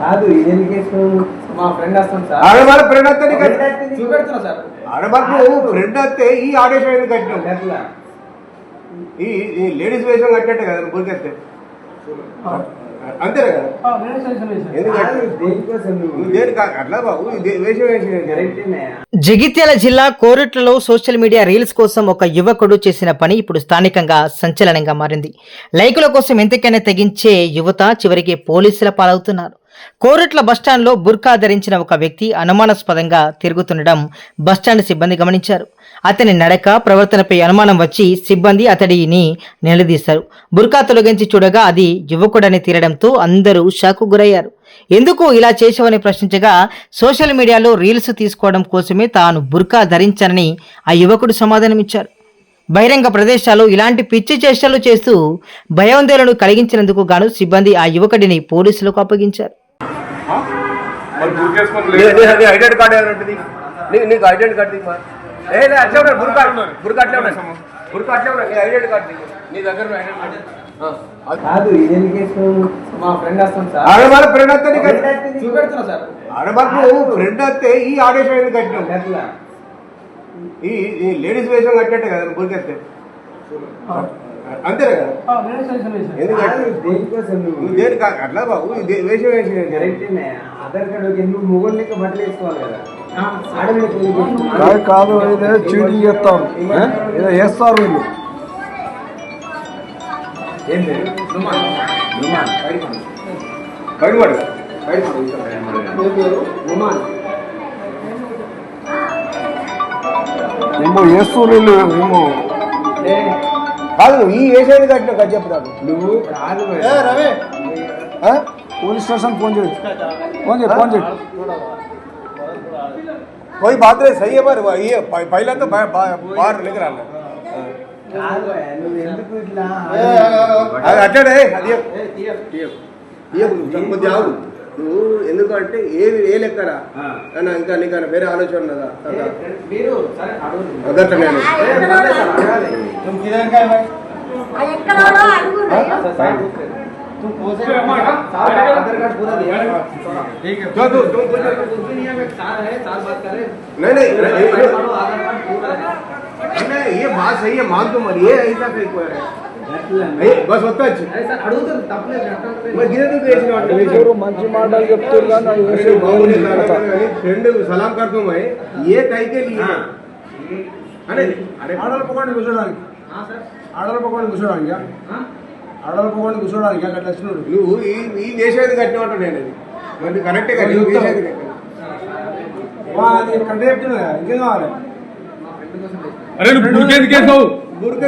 కాదు ఇదేం కేసు మా ఫ్రెండ్ వస్తాం సార్ ఆడవాళ్ళ ఫ్రెండ్ వస్తే చూపెడుతున్నా సార్ ఆడవాళ్ళు ఫ్రెండ్ వస్తే ఈ ఆదేశం ఎందుకు కట్టినాం అట్లా ఈ లేడీస్ వేషం కట్టేట్టే కదా బురికెత్తే అంతేనా కదా అట్లా బాబు వేషం వేసి జగిత్యాల జిల్లా కోరుట్లలో సోషల్ మీడియా రీల్స్ కోసం ఒక యువకుడు చేసిన పని ఇప్పుడు స్థానికంగా సంచలనంగా మారింది. లైకుల కోసం ఎంతకైనా తెగించే యువత చివరికి పోలీసుల పాలవుతున్నారు. కోరుట్ల బస్టాండ్లో బుర్కా ధరించిన ఒక వ్యక్తి అనుమానాస్పదంగా తిరుగుతుండడం బస్టాండ్ సిబ్బంది గమనించారు. అతని నడక ప్రవర్తనపై అనుమానం వచ్చి సిబ్బంది అతడిని నిలదీశారు. బుర్కా తొలగించి చూడగా అది యువకుడని తీరడంతో అందరూ షాకు గురయ్యారు. ఎందుకు ఇలా చేశావని ప్రశ్నించగా సోషల్ మీడియాలో రీల్స్ తీసుకోవడం కోసమే తాను బుర్కా ధరించానని ఆ యువకుడు సమాధానమిచ్చారు. బహిరంగ ప్రదేశాల్లో ఇలాంటి పిచ్చి చేష్టలు చేస్తూ భయాందోళనను కలిగించినందుకు గాను సిబ్బంది ఆ యువకుడిని పోలీసులకు అప్పగించారు. ఐడెంటి కార్డు ఏమైనా ఉంటుంది నీకు ఐడెంటి కార్డు అట్లే ఉన్నాయి బుర్కా అట్లే ఉన్నాయి బుర్కా అట్లే ఉన్నాయి ఐడెంటి కార్డు నీ దగ్గర కాదు ఇదేం కేసు మా ఫ్రెండ్ వస్తాం సార్ ఆడవాళ్ళ ఫ్రెండ్ వస్తే చూపెడుతున్నా సార్ ఆడవాళ్ళు ఫ్రెండ్ వస్తే ఈ ఆదేశం ఎందుకు కట్టినాం అట్లా ఈ లేడీస్ వేషం కట్టేట్టే కదా బురికెత్తే అంతేనా కదా దేనికి అట్లా బాబు వేషం వేసి ఆధార్ కార్డు ఎందుకు మొగలు లెక్క బట్టలు వేసుకోవాలి కదా కాదు ఇదే చీటింగ్ చేస్తారు ఏదో వేస్తారు వీళ్ళు ఏం పేరు బయటపడు ఏమో వేస్తారు వీళ్ళు ఏమో కాదు ఈ వేసేది కట్టిన కదా చెప్తాను నువ్వు కాదు పోలీస్ స్టేషన్ ఫోన్ చేయి ఫోన్ చేయి ఫోన్ చేయి कोई बात नहीं सही है पर ये पहले तो बाहर लेकर आना నువ్వు ఎందుకు ఇట్లా అట్లనే అది కొద్దిగా ఆగు నువ్వు ఎందుకంటే ఏ లెక్కరా ఇంకా నీకు వేరే ఆలోచన ఉన్నదా మీరు तुम पोसे आधार कार्ड पूरा दिया ठीक है जो तुम कुछ नहीं है साथ है साथ बात करें नहीं आधार कार्ड पूरा नहीं ये बात सही है मान तो मरी ये ऐसा कहीं कोई है बस होता है ऐसा अड़ुतो तपले मैं गिरे तो వేసిన ఎవరు మంచి మాటలు చెప్తారు కానీ అది వేసే బాగుంది फ्रेंड सलाम करता हूं मैं ये कहीं के लिए अरे अरे ఆడల పకోడి కూర్చోడానికి हां सर ఆడల పకోడి కూర్చోడానికి हां ఆడల పకోడి కూర్చోడానికి అక్కడ వచ్చినాడు నువ్వు ఈ వేసేది కట్టినట్టు నేను మరి కరెక్టే కదా నువ్వు వేసేది అది కట్ట చెప్తున్నా ఇంకేం కావాలి మా ఫ్రెండ్ కోసం अरे बुरके केस हो బుర్కా